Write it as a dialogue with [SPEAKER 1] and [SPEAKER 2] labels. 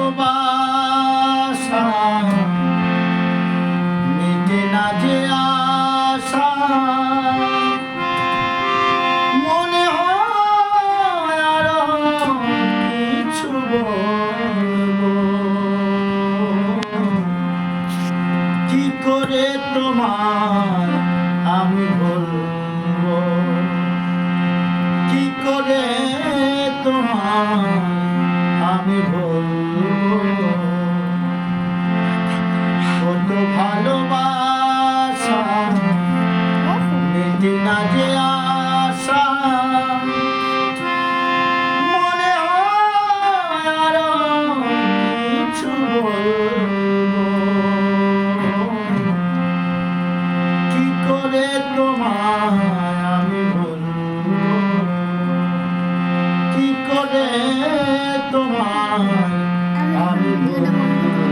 [SPEAKER 1] ভালোবাসা মিটে না যে আশা মনে হয় আরো কিছু বলবো কি করে তোমার আমি বলবো কি করে তোমার আমি বলবো কত ভালোবাসা মিটে না যে আশা মনে হয় আরো কিছু বলবো কি করে তোমার আমি বলবো কি করে তোমার আমি বলবো